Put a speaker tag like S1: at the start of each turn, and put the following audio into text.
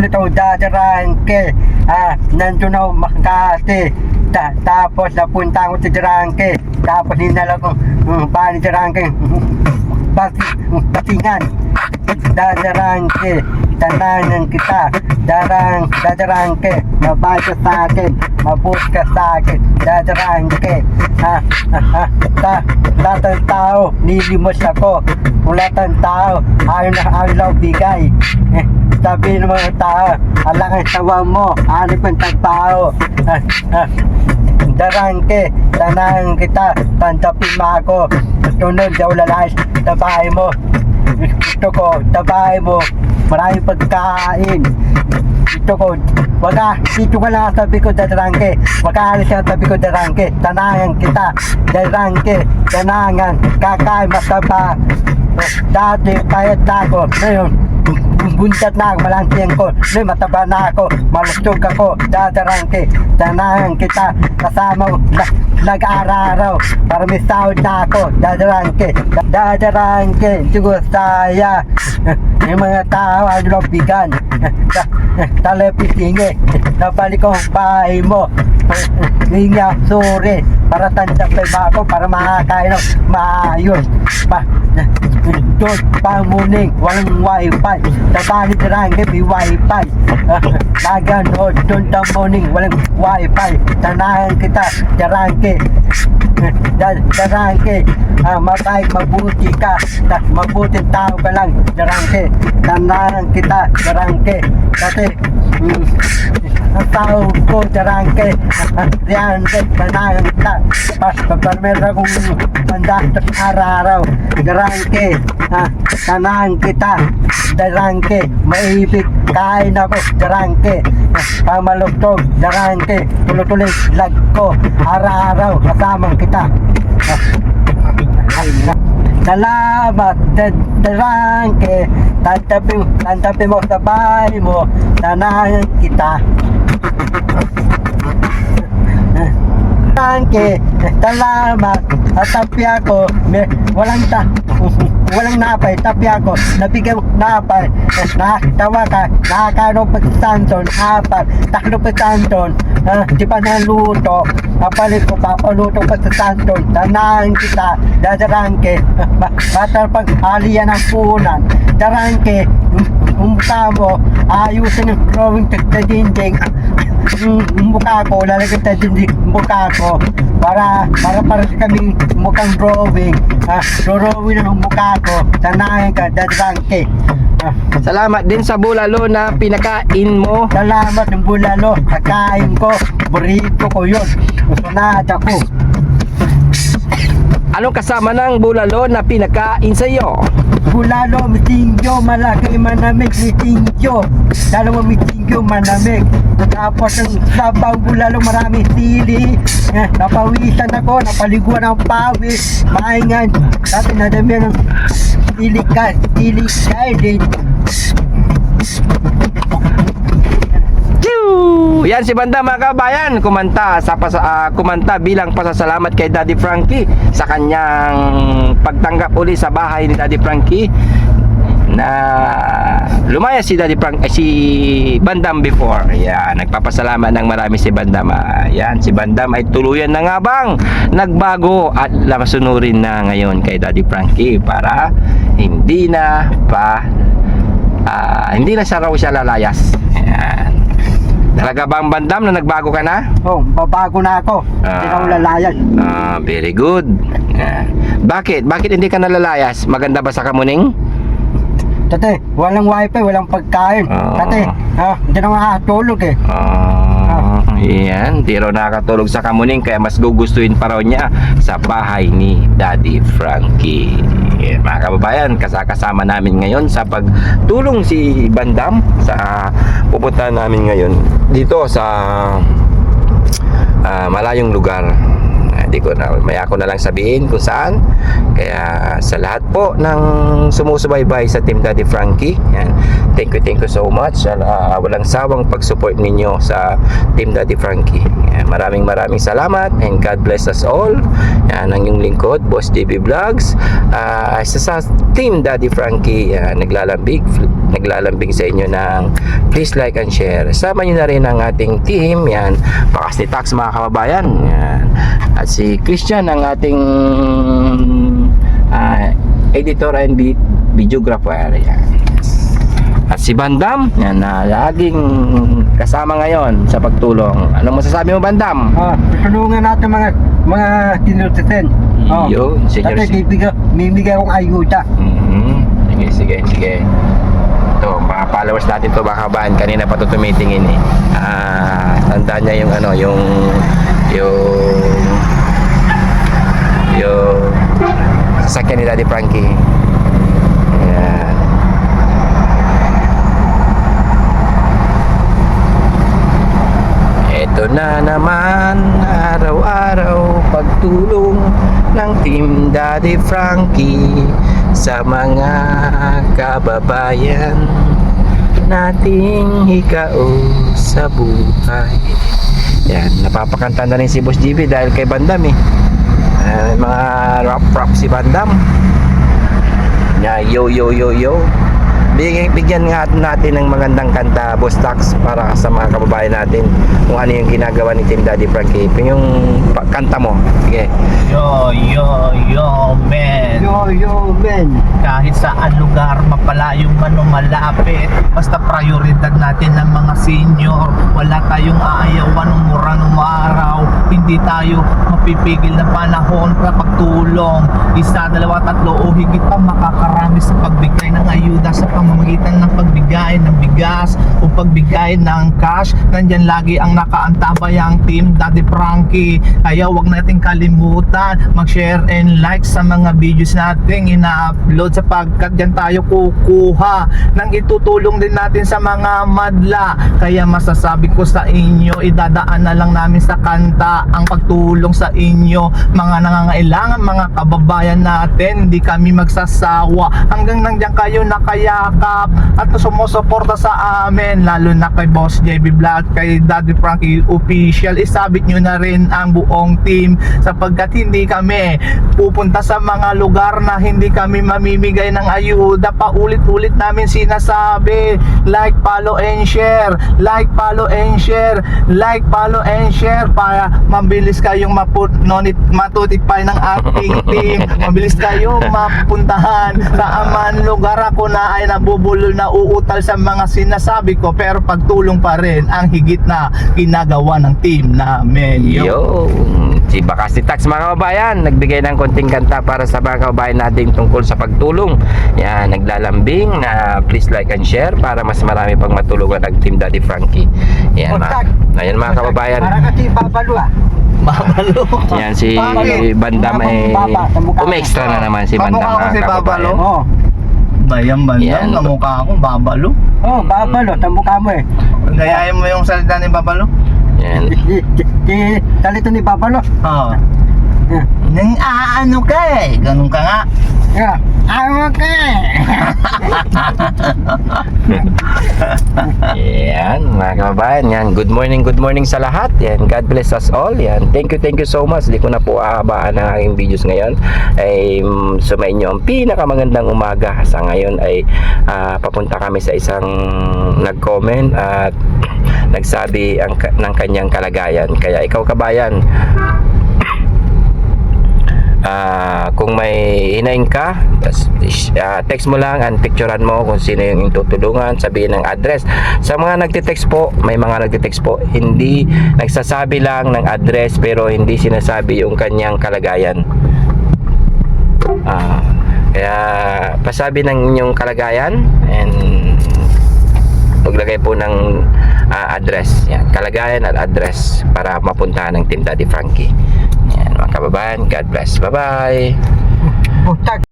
S1: Ito Darangke, nandun ako Makati. Tapos napunta ako sa Darangke. Tapos hinala ko paano Darangke, Batingan. Darangke, tananan kita. Darangke, mabay ka sa akin, mabuti ka sa akin. Darangke, lahat ng tao, nilimos ako. Lahat ng tao, ayaw lang bigay. Sabi ng mga tao, alakang sawa mo, ano pang tagtao. Darangke, tanahan kita, tantapin mo ako. Tunod, daw lalayas, tabahay mo. Gusto ko, tabahay mo, maraming pagkain. Gusto ko, dito ka lang sabi ko, Darangke. Alis ka sabi ko, Darangke. Tanahan kita, Darangke, tanahan, kakain, masaba. Dati, payat na ako. Ngayon, buntat na ako, malangkiyang ko. Ngayon, mataba na ako, malustog ako. Darangke, tanahan kita. Kasama ko, nag-araw-araw para may sahod na ako. Darangke, siguro saya. Yung mga tao, ano lang bigan. Talapitingi, nabalik ko ang bahay mo. Hindi sorry, para tandapay ba ako, para makakain ng maayos. Doon, pamuning, walang wifi. Tabali Darangke, may wifi. Naganood, doon tamuning, walang wifi. Tanahan kita, Darangke. Darangke, mabait, mabuti ka. Mabuting tao ka lang, Darangke. Tanahan kita, Darangke. Kasi, ang tao ko, Darangke, Riandet, tanahan kita. Meron akong mandatos araw-araw. Darangke, tanahan kita, Darangke. Maibig, kain ako, Darangke. Pamalutog, Darangke. Tuloy-tuloy, lag ko, araw-araw, kasamang kita. Salamat, Darangke. Tantabi mo sa bahay mo, tanahan kita. Darangke, salamat. At tapi ako, walang napay, tapi ako, nabigyan mo napay. Nakatawa ka, nakakano pa sa Santon, apat, taklo pa sa Santon. Di pa naluto, papalit ko, papaluto pa sa Santon. Tanahan kita, Darangke. Bata pag aliyan ang punan. Darangke, mukha mo, ayusin yung drawing sa dinding. Mukha ko, lalagyan sa dinding mukha ko. Para kami mukhang drawing. Drawing ng mukha ko. Tanahan ka, Darangke.
S2: Salamat din sa bulalo na pinakain mo.
S1: Salamat ng bulalo. Kakain ko. Burrito ko yun. Gusto na ako.
S2: Anong kasama ng bulalo na pinakain sa iyo?
S1: Bulalo, mitingyo, malaki, manamig, mitingyo. Dalawa mitingyo, manamig. Tapos ang sabaw bulalo, marami sili. Napawisan ako, napaliguan ng pawis. Maingan. Tapos nadami ng sili kailin.
S2: Yan si Bandam mga kabayan, kumanta bilang pasasalamat kay Daddy Frankie sa kanyang pagtanggap uli sa bahay ni Daddy Frankie na lumaya si si Bandam before. Yan, nagpapasalamat ng marami si Bandam. Yan, si Bandam ay tuluyan na nga bang nagbago at lamasunurin na ngayon kay Daddy Frankie para hindi na siya raw lalayas. Yan. Talaga bang Bandam na nagbago ka na?
S1: Oh, babago na ako. Hindi na ako lalayas.
S2: Very good. Bakit? Bakit hindi ka nalalayas? Maganda ba sa Kamuning?
S1: Tate, walang wifi, walang pagkain. Tate, hindi na makakatulog eh.
S2: Yan, di raw nakakatulog sa Kamuning kaya mas gugustuhin pa raw niya sa bahay ni Daddy Frankie. Yan, mga kababayan, kasama namin ngayon sa pagtulong si Bandam sa pupunta namin ngayon dito sa malayong lugar. Hindi ko na, may ako na lang sabihin kung saan. Kaya sa lahat po ng sumusubaybay sa Team Daddy Frankie, yan, thank you so much. Walang sawang pag-support ninyo sa Team Daddy Frankie. Yan, maraming salamat and God bless us all. Yan, ang inyong lingkod, Boss JB Vlogs, sa Team Daddy Frankie, naglalambing sa inyo ng please like and share. Sama nyo na rin ang ating team, yan, Bakas ni Tax, mga kababayan, yan. At si Christian, ang ating editor and videographer, yan. At si Bandam, yan, na laging kasama ngayon sa pagtulong. Anong masasabi mo, Bandam?
S1: Tutulungan natin mga tinutiten.
S2: Yun, senior.
S1: Kasi bibigay akong ayuda.
S2: Sige. Ito, mga followers natin to, mga kabahan. Kanina pa ito tumitingin eh. Tandaan niya yung ano, yung sasakyan ni Daddy Frankie. Ayan. Ito na naman, araw-araw pagtulong ng Team Daddy Frankie sa mga kababayan nating hikao sa buhay. Yan, napapakanta na rin si Boss GB dahil kay Bandam eh. Mga rap si Bandam. Yo. Bigyan nga natin ng magandang kanta, Boss Tax, para sa mga kababayan natin kung ano yung ginagawa ni Team Daddy Frankie. Yung kanta mo. Sige.
S3: Yo, men.
S1: Yo, men.
S3: Kahit saan lugar, mapalayo man o malapit, basta prioridad natin ng mga senior. Wala tayong aayawan ng murang araw. Hindi tayo mapipigil ng panahon para pagtulong. Isa, dalawa, tatlo o higit pa makakarami sa pagbigay ng ayuda sa pamamagitan ng pagbigay ng bigas o pagbigay ng cash. Nandyan lagi ang nakaantabay ang Team Daddy Frankie. Kaya wag natin kalimutan mag-share and like sa mga videos natin ina-upload, sapagkat dyan tayo kukuha ng itutulong din natin sa mga madla. Kaya masasabi ko sa inyo, idadaan na lang namin sa kanta ang pagtulong sa inyo, mga nangangailangan, mga kababayan natin. Hindi kami magsasawa hanggang nandiyan kayo nakayakap at sumusuporta sa amin, lalo na kay Boss JB Vlog, kay Daddy Frankie Official. Isabit nyo na rin ang buong team, sapagkat hindi kami pupunta sa mga lugar na hindi kami mamimigay ng ayuda. Paulit-ulit namin sinasabi, like, follow and share, like, follow and share, like, follow and share, para mabilis kayong matutikpay ng ating team, mabilis kayong mapuntahan sa aman lugar. Ako na ay nabubulol na uutal sa mga sinasabi ko, pero pagtulong pa rin ang higit na ginagawa ng team namin.
S2: Yo, si Bakas ni Tax, mga kababayan, nagbigay ng konting kanta para sa mga kababayan natin tungkol sa pagtulong. Yan, naglalambing na please like and share para mas marami pang matulungan ang Team Daddy Frankie. Yan, ayan mga kababayan.
S1: Para kasi babalo
S3: Babalo.
S2: Yan si Bandam ay umextra na naman si Bandam, mga kababayan.
S3: Bayang
S2: Yan.
S3: Bandam, kamukha akong babalo.
S1: Babalo, tambuka mo eh.
S3: Gayahin mo yung salita ni babalo.
S2: Yan.
S1: Talito ni babalo.
S3: Oo. Nang aano ka eh, ganun ka nga.
S1: Okay.
S2: Yan, mga kababayan, yan. Good morning sa lahat. Yan, God bless us all. Yan, thank you so much. Di ko na po aabaan ang aking videos ngayon. Ay sumayin nyo ang pinakamagandang umaga. Sa ngayon ay papunta kami sa isang nag-comment at nagsabi ng kanyang kalagayan. Kaya ikaw, kabayan, kung may hinaing ka, text mo lang and picturean mo kung sino yung tutulungan, sabihin ng address. Sa mga nagte-text po, may mga nagte-text po, hindi nagsasabi lang ng address pero hindi sinasabi yung kanyang kalagayan. Kaya pasabi ng inyong kalagayan and maglagay po ng address. Yan, kalagayan at address para mapuntahan ng Team Daddy Frankie. Yan, mga kababayan, God bless. Bye-bye.